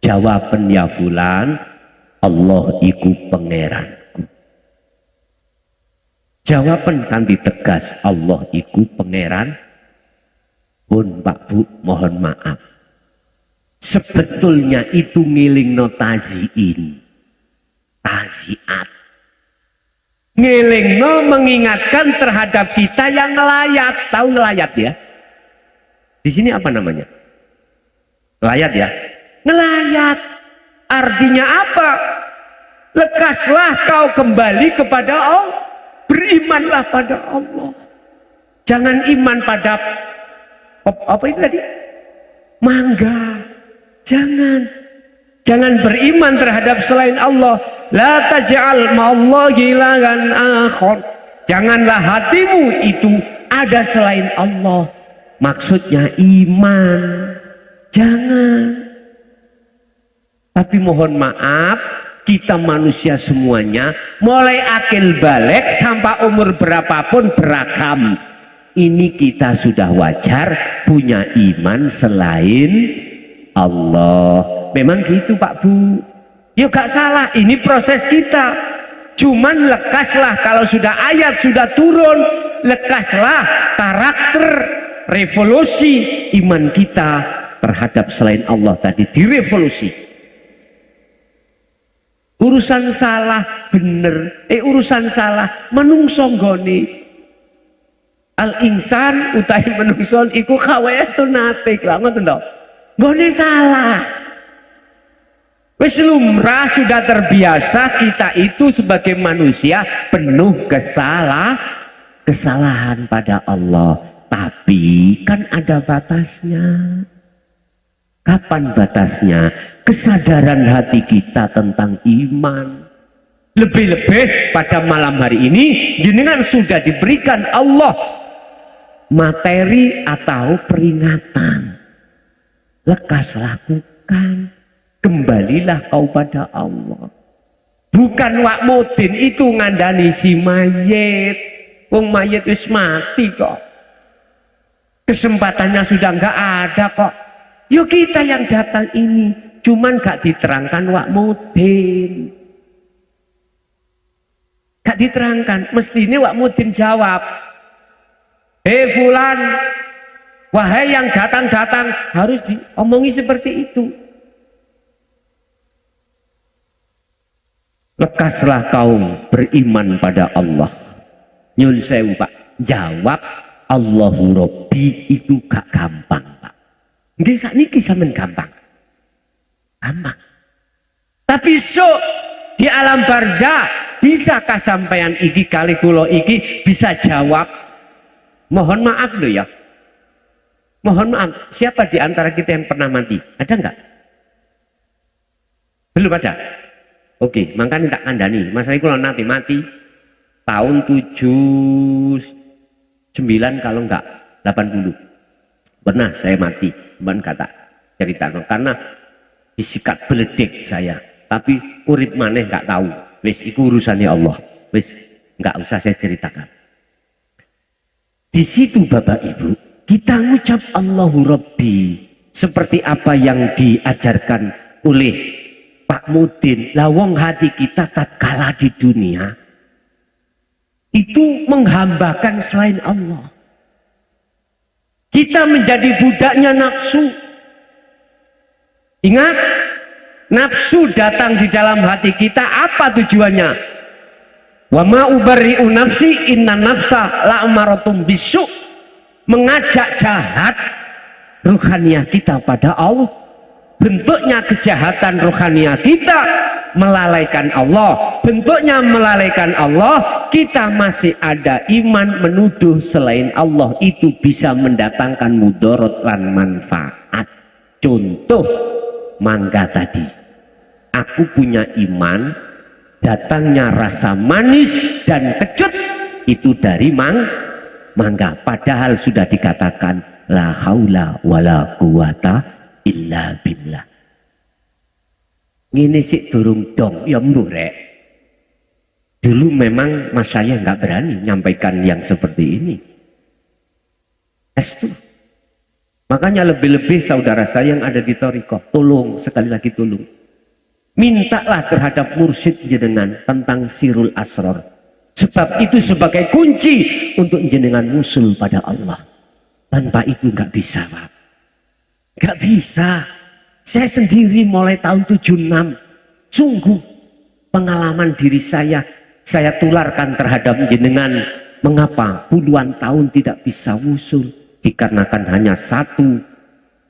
Jawaban ya fulan, Allah iku pangeranku. Jawaban kanthi tegas, Allah iku pangeran. Pun Pak Bu, mohon maaf. Sebetulnya itu ngilingno taziin, taziat. Ngilingno mengingatkan terhadap kita yang ngelayat. Tahu ngelayat ya? Di sini apa namanya? Ngelayat ya? Ngelayat. Artinya apa? Lekaslah kau kembali kepada Allah. Berimanlah pada Allah. Jangan iman pada apa itu tadi? Mangga. Jangan beriman terhadap selain Allah. La taj'al ma'allahi ilahan akhar. Janganlah hatimu itu ada selain Allah. Maksudnya iman. Jangan. Tapi mohon maaf, kita manusia semuanya mulai akil balik sampai umur berapapun beragam. Ini kita sudah wajar punya iman selain Allah. Memang gitu Pak Bu. Ya gak salah, ini proses kita. Cuman lekaslah kalau sudah ayat sudah turun, lekaslah karakter revolusi iman kita terhadap selain Allah tadi direvolusi. Urusan salah bener, urusan salah menungso nggone al insan utahe menungso iku khawayatun natik lah ngoten to. Nggone salah. Wis lumrah sudah terbiasa kita itu sebagai manusia penuh kesalahan pada Allah. Tapi kan ada batasnya. Kapan batasnya? Kesadaran hati kita tentang iman. Lebih-lebih pada malam hari ini jenengan sudah diberikan Allah materi atau peringatan. Lekas lakukan. Kembalilah kau pada Allah. Bukan wak mudin itu ngandani si mayit. Wong mayit wis mati kok. Kesempatannya sudah nggak ada kok. Yuk kita yang datang ini cuman gak diterangkan wak mudin. Gak diterangkan. Mestinya wak mudin jawab. Hei fulan, wahai yang datang-datang, harus diomongi seperti itu. Lekaslah kau beriman pada Allah. Nyun sewu Pak, jawab Allahu Rabbi itu gak gampang Pak. Nggih sakniki sampean gampang. Gampang. Tapi di alam barzah bisakah sampean iki kali kula iki bisa jawab? Mohon maaf loh ya. Mohon maaf, siapa di antara kita yang pernah mati? Ada enggak? Belum ada. Oke, makanya tak kandani. Masalah kalau nanti mati tahun 79 kalau enggak 80. Pernah saya mati, bukan kata cerita no. Karena disikat beledek saya. Tapi urip maneh enggak tahu. Wis iku urusannya Allah. Wis enggak usah saya ceritakan. Di situ Bapak Ibu, kita ngucap Allahu Rabbi seperti apa yang diajarkan oleh Pak Mudin. Lawong hati kita tatkala di dunia itu menghambakan selain Allah. Kita menjadi budaknya nafsu. Ingat, nafsu datang di dalam hati kita, apa tujuannya? Wa ma ubarri'u nafsi inna nafsa la'amaratum bisu. Mengajak jahat ruhaniah kita pada Allah. Bentuknya kejahatan rohania kita melalaikan Allah. Bentuknya melalaikan Allah, kita masih ada iman menuduh selain Allah itu bisa mendatangkan mudarat lan manfaat. Contoh mangga tadi. Aku punya iman, datangnya rasa manis dan kecut itu dari mangga. Padahal sudah dikatakan la haula wala quwata illa billah. Ngene sik durung dong ya mburek. Dulu memang mas saya nggak berani nyampaikan yang seperti ini. Estu. Makanya lebih-lebih saudara saya yang ada di Thariqah, tolong, sekali lagi tolong. Mintalah terhadap mursyid jenengan tentang sirul asrar. Sebab itu sebagai kunci untuk jenengan musul pada Allah. Tanpa itu nggak bisa Pak. Gak bisa. Saya sendiri mulai tahun 76 sungguh pengalaman diri saya tularkan terhadap jenengan. Mengapa puluhan tahun tidak bisa wusul? Dikarenakan hanya satu,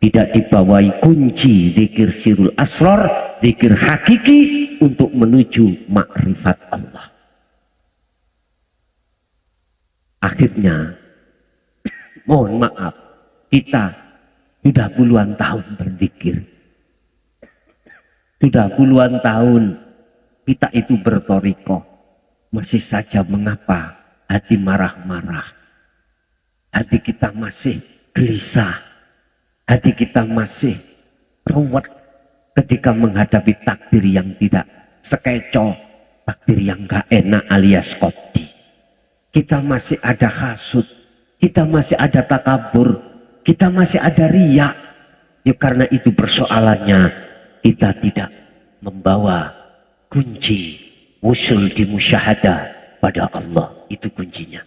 tidak dibawahi kunci zikir sirul asrar, zikir hakiki untuk menuju makrifat Allah. Akhirnya mohon maaf, kita sudah puluhan tahun berzikir. Sudah puluhan tahun kita itu berthariqah. Masih saja mengapa hati marah-marah. Hati kita masih gelisah. Hati kita masih ruwet ketika menghadapi takdir yang tidak sekecoh. Takdir yang gak enak alias qadhi. Kita masih ada hasud. Kita masih ada takabur. Kita masih ada riya. Ya karena itu persoalannya kita tidak membawa kunci usul di musyahadah pada Allah. Itu kuncinya.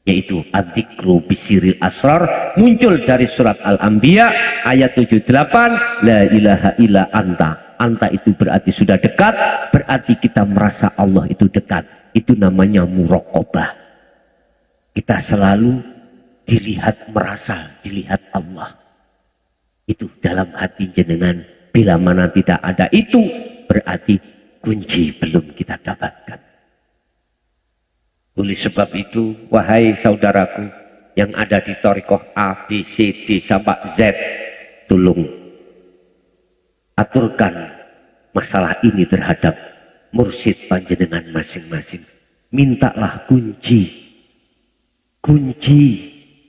yaitu adzikru bisiril asrar, muncul dari surat Al-Anbiya ayat 78, la ilaha illa anta. Anta itu berarti sudah dekat, berarti kita merasa Allah itu dekat. Itu namanya muraqabah. Kita selalu dilihat, merasa dilihat Allah. Itu dalam hati jenengan. Bila mana tidak ada itu, berarti kunci belum kita dapatkan. Oleh sebab itu, wahai saudaraku yang ada di thariqah A, B, C, D sampai Z, tolong aturkan masalah ini terhadap mursyid panjenengan masing-masing. Mintalah kunci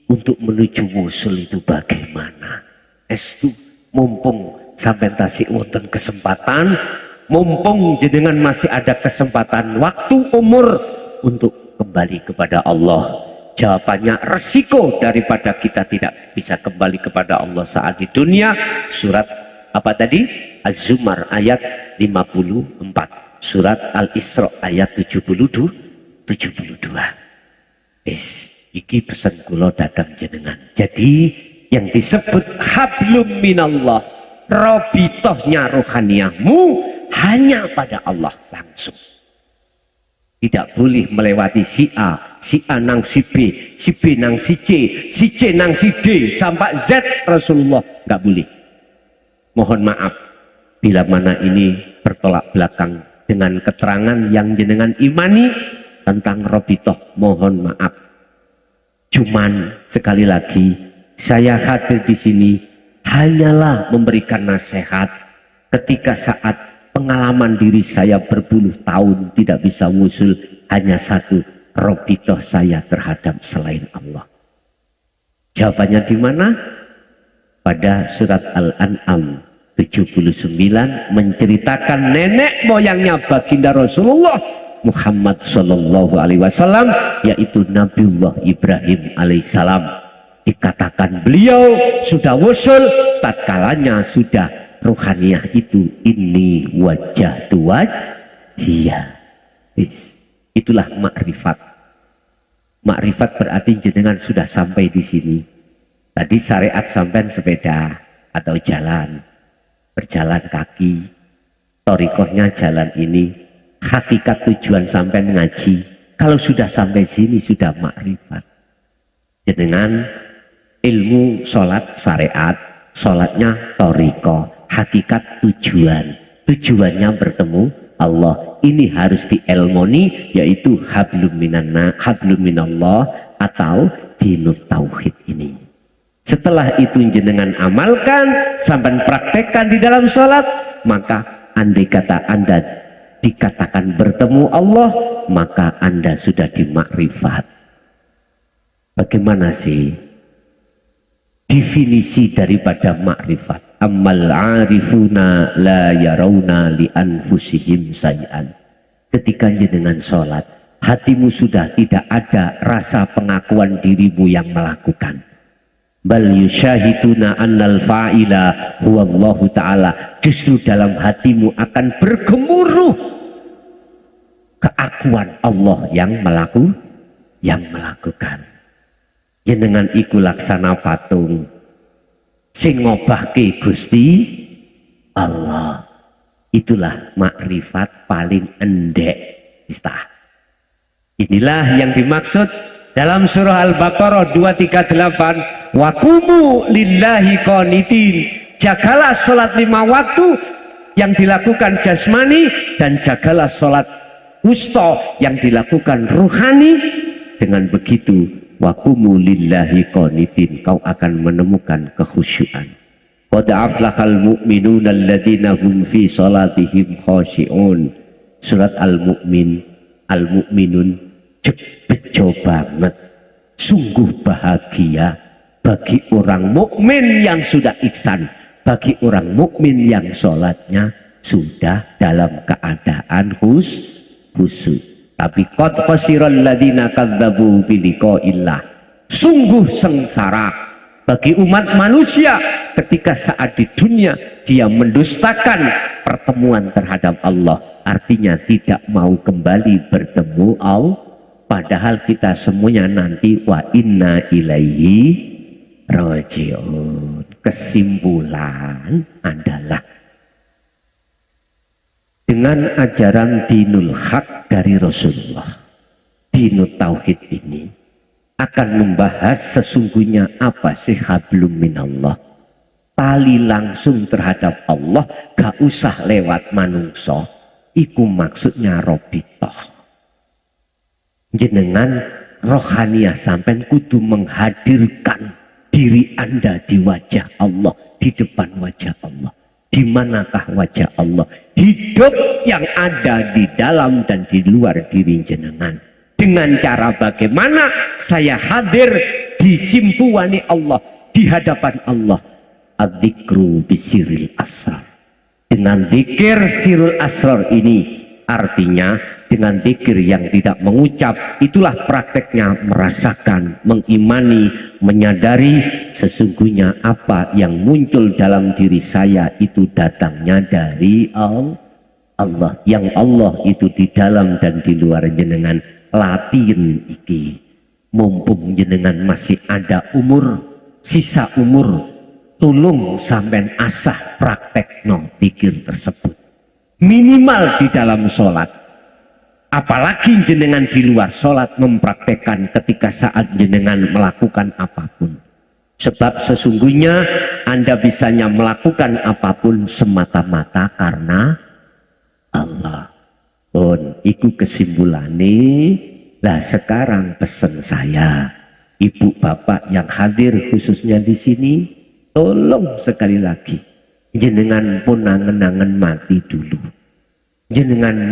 untuk menuju wusul itu bagaimana. Estu mumpung sampai tasik wonten kesempatan, mumpung jenengan masih ada kesempatan waktu umur untuk kembali kepada Allah. Jawabannya resiko daripada kita tidak bisa kembali kepada Allah saat di dunia. Surat apa tadi? Az-Zumar ayat 54, surat Al-Isra ayat 72. Iki pesan kula datang jenengan. Jadi yang disebut hablum minallah, robitohnya rohaniyahmu hanya pada Allah langsung. Tidak boleh melewati si A nang si B nang si C nang si D sampai Z Rasulullah, nggak boleh. Mohon maaf bila mana ini bertolak belakang dengan keterangan yang jenengan imani tentang robitoh, mohon maaf. Cuman sekali lagi saya hadir di sini hanyalah memberikan nasihat ketika saat pengalaman diri saya berpuluh tahun tidak bisa wusul, hanya satu, robitoh saya terhadap selain Allah. Jawabannya di mana? Pada surat Al-An'am 79 menceritakan nenek moyangnya baginda Rasulullah Muhammad Sallallahu Alaihi Wasallam, yaitu Nabiullah Ibrahim Alaihissalam. Dikatakan beliau sudah wusul tatkalanya sudah ruhaniyah itu ini wajah tuaj iya. Itulah makrifat. Makrifat berarti jenengan sudah sampai di sini. Tadi syariat sampai sepeda atau jalan, berjalan kaki, thariqahnya jalan ini. Hakikat tujuan sampai ngaji. Kalau sudah sampai sini sudah makrifat. Jenengan ilmu sholat syariat, sholatnya thariqah, hakikat tujuannya bertemu Allah. Ini harus dielmoni, yaitu hablum minallah atau dinut tauhid ini. Setelah itu jenengan amalkan sampai praktekkan di dalam sholat, maka andai kata Anda dikatakan bertemu Allah, maka Anda sudah dimakrifat. Bagaimana sih definisi daripada makrifat? Ammal arifuna la yarawna li anfusihim say'an. Ketika jenengan sholat, hatimu sudah tidak ada rasa pengakuan dirimu yang melakukan. Bal yusyahiduna annal fa'ila huwallahu ta'ala. Justru dalam hatimu akan bergemuruh keakuan Allah yang melakukan. Jenengan iku laksana patung sing ngobahke Gusti Allah. Itulah makrifat paling endek. Inilah yang dimaksud dalam surah Al-Baqarah 238, wa qumu lillahi qanitin. Jagalah salat 5 waktu yang dilakukan jasmani dan jagalah salat wusta yang dilakukan ruhani. Dengan begitu, wa qumu lillahi qanitin, kau akan menemukan kekhusyuan. Qad aflahal mu'minuna alladzina hum fi salatihim khashi'un. Surat Al-Mu'minun. Bejo banget, sungguh bahagia bagi orang mukmin yang sudah ihsan, bagi orang mukmin yang sholatnya sudah dalam keadaan khusyuk. Tapi qad khasiral ladzina kadzdzabu biliqa'illah. Sungguh sengsara bagi umat manusia ketika saat di dunia dia mendustakan pertemuan terhadap Allah, artinya tidak mau kembali bertemu padahal kita semuanya nanti wa inna ilaihi raji'un. Kesimpulan adalah dengan ajaran dinul haq dari Rasulullah, dinul tauhid ini akan membahas sesungguhnya apa sih hablum minallah, tali langsung terhadap Allah, gak usah lewat manungso. Iku maksudnya robitoh. Jenengan rohaniah sampai kudu menghadirkan diri Anda di wajah Allah, di depan wajah Allah. Di manakah wajah Allah? Hidup yang ada di dalam dan di luar diri jenengan. Dengan cara bagaimana saya hadir di simpuani Allah, di hadapan Allah. Adzikru bisiril asrar. Dengan zikir sirul asrar ini, artinya dengan zikir yang tidak mengucap, itulah prakteknya merasakan, mengimani, menyadari sesungguhnya apa yang muncul dalam diri saya itu datangnya dari Allah. Yang Allah itu di dalam dan di luar jenengan. Latihan iki mumpung jenengan masih ada umur, sisa umur, tolong sampean asah praktek no zikir tersebut minimal di dalam sholat, apalagi jenengan di luar sholat mempraktekkan ketika saat jenengan melakukan apapun, sebab sesungguhnya Anda bisanya melakukan apapun semata-mata karena Allah. Pun iku kesimpulannya. Lah sekarang pesan saya, ibu bapak yang hadir khususnya di sini, tolong sekali lagi, jenengan pun nangen-nangen mati dulu. Jenengan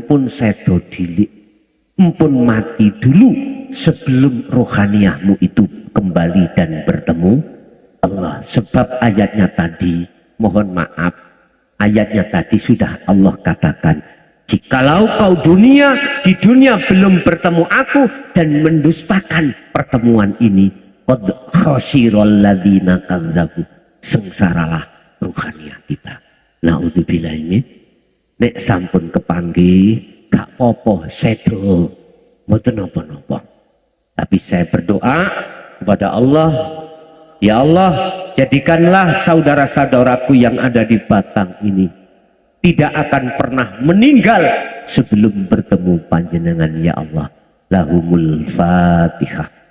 pun sedo dilik, pun mati dulu sebelum rohaniahmu itu kembali dan bertemu Allah. Sebab ayatnya tadi, mohon maaf, ayatnya tadi sudah Allah katakan, jikalau kau di dunia belum bertemu aku dan mendustakan pertemuan ini, qad khasirul ladzina kadzabu, sengsaralah rohaniah kita. Naudzubillah ini. Nek sampun kepanggih gak popo sedo mboten napa-napa. Tapi saya berdoa kepada Allah, ya Allah, jadikanlah saudara-saudaraku yang ada di Batang ini tidak akan pernah meninggal sebelum bertemu panjenengan ya Allah. Lahumul Fatihah.